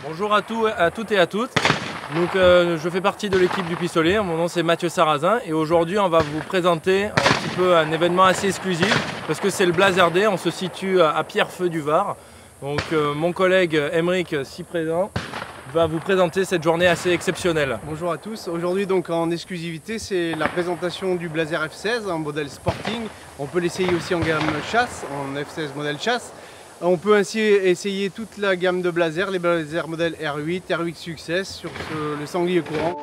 Bonjour à toutes et à toutes. Donc, je fais partie de l'équipe du pistolet. Mon nom c'est Mathieu Sarrazin et aujourd'hui on va vous présenter un petit peu un événement assez exclusif parce que c'est le Blazer Day. On se situe à Pierrefeu du Var. Donc mon collègue Emeric, si présent, va vous présenter cette journée assez exceptionnelle. Bonjour à tous. Aujourd'hui donc en exclusivité c'est la présentation du Blazer F16, un modèle sporting. On peut l'essayer aussi en gamme chasse, en F16 modèle chasse. On peut ainsi essayer toute la gamme de Blazer, les Blazer modèle R8, R8 Success sur le sanglier courant.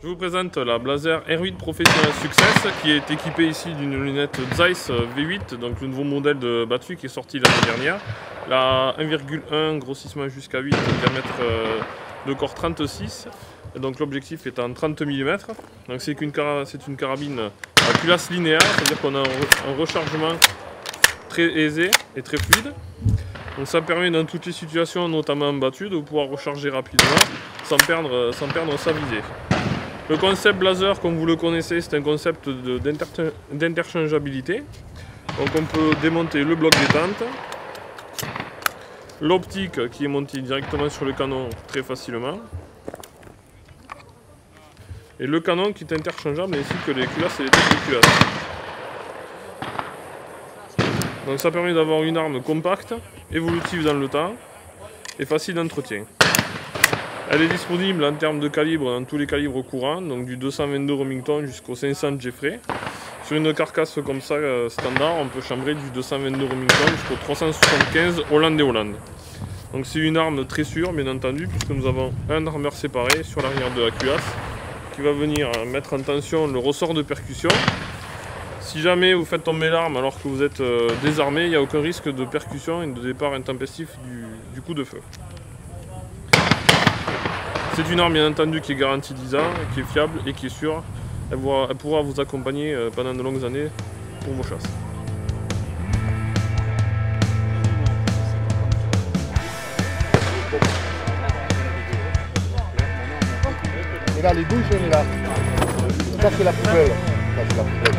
Je vous présente la Blazer R8 Professionnel Success qui est équipée ici d'une lunette Zeiss V8, donc le nouveau modèle de batterie qui est sorti l'année dernière. La 1,1 grossissement jusqu'à 8, diamètre de corps 36, et donc l'objectif est en 30 mm. Donc c'est une carabine à culasse linéaire, c'est-à-dire qu'on a un rechargement très aisé et très fluide. Donc ça permet dans toutes les situations, notamment en battue, de pouvoir recharger rapidement sans perdre sa visée. Le concept Blazer, comme vous le connaissez, c'est un concept d'interchangeabilité. Donc on peut démonter le bloc détente, l'optique qui est montée directement sur le canon très facilement, et le canon qui est interchangeable ainsi que les culasses et les têtes de culasses. Donc ça permet d'avoir une arme compacte, évolutive dans le temps et facile d'entretien. Elle est disponible en termes de calibre dans tous les calibres courants, donc du 222 Remington jusqu'au 500 Jeffrey. Sur une carcasse comme ça standard, on peut chambrer du 222 Remington jusqu'au 375 Holland et Holland. Donc c'est une arme très sûre, bien entendu, puisque nous avons un armeur séparé sur l'arrière de la culasse qui va venir mettre en tension le ressort de percussion. Si jamais vous faites tomber l'arme alors que vous êtes désarmé, il n'y a aucun risque de percussion et de départ intempestif du coup de feu. C'est une arme bien entendu qui est garantie 10 ans, qui est fiable et qui est sûre. Elle pourra vous accompagner pendant de longues années pour vos chasses. Et là, les douches, on est là. Ça, c'est la poubelle. Ça, c'est la poubelle.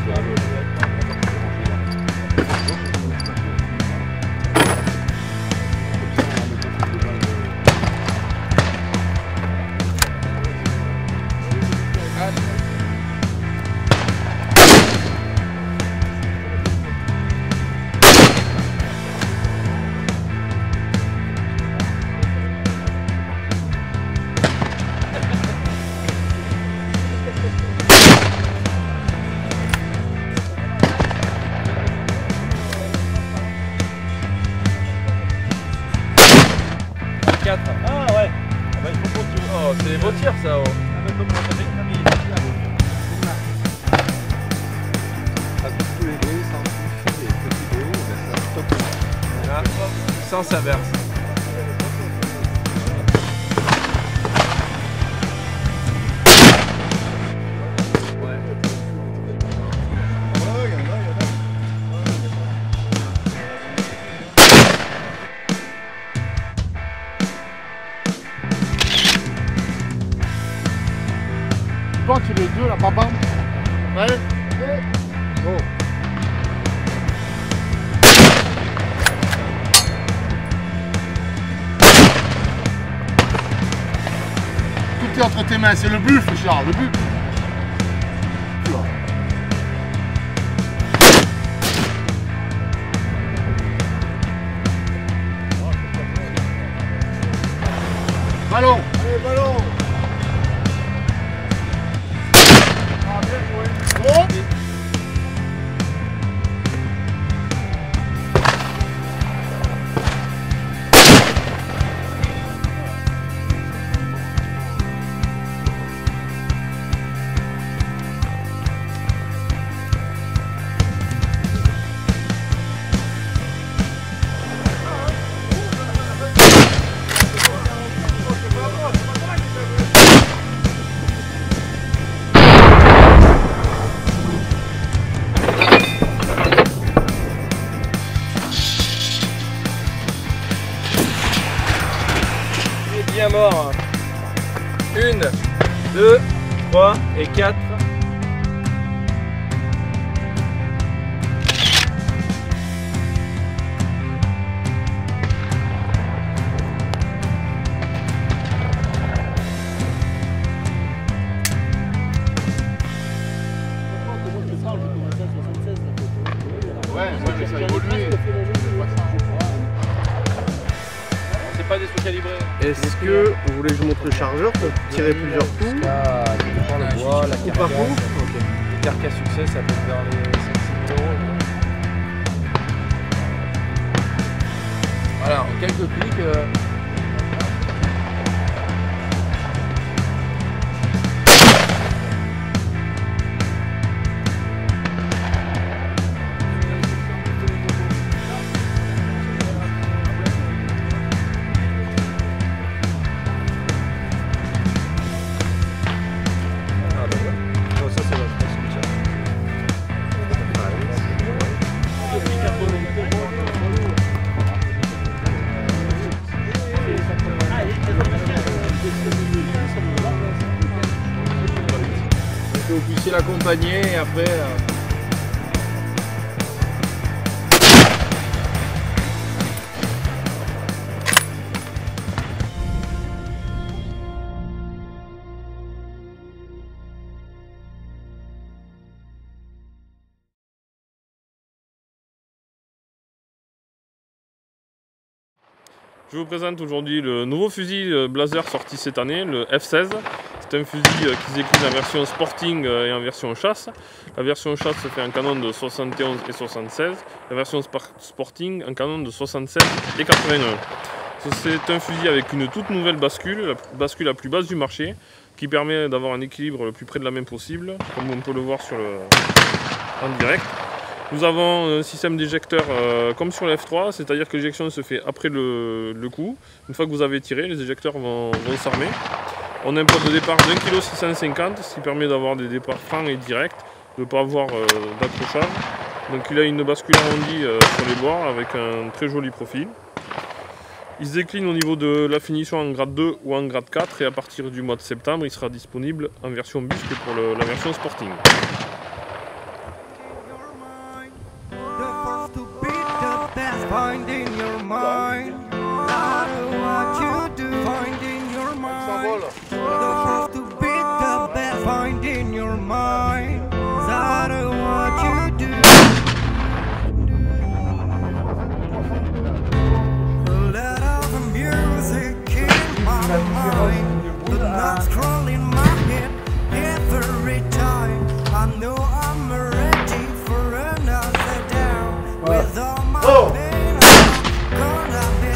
Ah ouais, ah bah, il faut continuer. Oh, c'est les beaux tirs ça. Oh. Voilà, sans s'averse. Bon, tu les deux là, bam bam. Ouais. Bon. Tout est entre tes mains, c'est le buffle, Charles, le buffle. Ballon. Allez, ballon. bien mort. 1, 2, 3 et 4. Ouais, mais ça évolue. C'est pas des sous-calibrés. Est-ce que vous voulez que je montre le chargeur pour tirer plusieurs coups? Le bois, la Coup par coup? Ok. Les carcasses succès, ça peut être vers les 5 000 €. Voilà, en quelques clics. Que vous puissiez l'accompagner et après. Je vous présente aujourd'hui le nouveau fusil Blaser sorti cette année, le F16. C'est un fusil qui décline en version Sporting et en version chasse. La version chasse se fait en canon de 71 et 76. La version Sporting en canon de 76 et 81. C'est un fusil avec une toute nouvelle bascule, la bascule la plus basse du marché, qui permet d'avoir un équilibre le plus près de la main possible, comme on peut le voir en direct. Nous avons un système d'éjecteur comme sur le F3, c'est-à-dire que l'éjection se fait après le coup. Une fois que vous avez tiré, les éjecteurs vont s'armer. On a un poids de départ d'1,650 kg, ce qui permet d'avoir des départs francs et directs, de ne pas avoir d'accrochage. Donc il a une bascule arrondie sur les bords avec un très joli profil. Il se décline au niveau de la finition en grade 2 ou en grade 4 et à partir du mois de septembre, il sera disponible en version busque pour la version Sporting. Find in your mind, what you do. Find in your mind, the first to beat the best. Find in your mind, that what you do. Let out the music in my mind, the nuts crawl in my head every time. I know I'm ready for another down with all my pain. Gonna be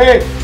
Allez.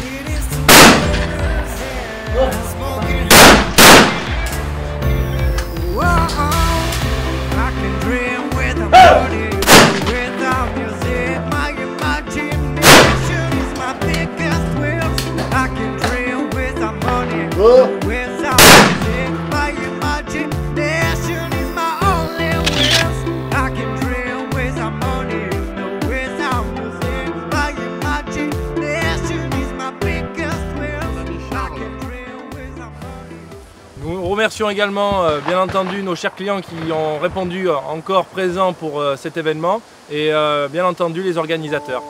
Nous remercions également bien entendu nos chers clients qui ont répondu encore présents pour cet événement et bien entendu les organisateurs.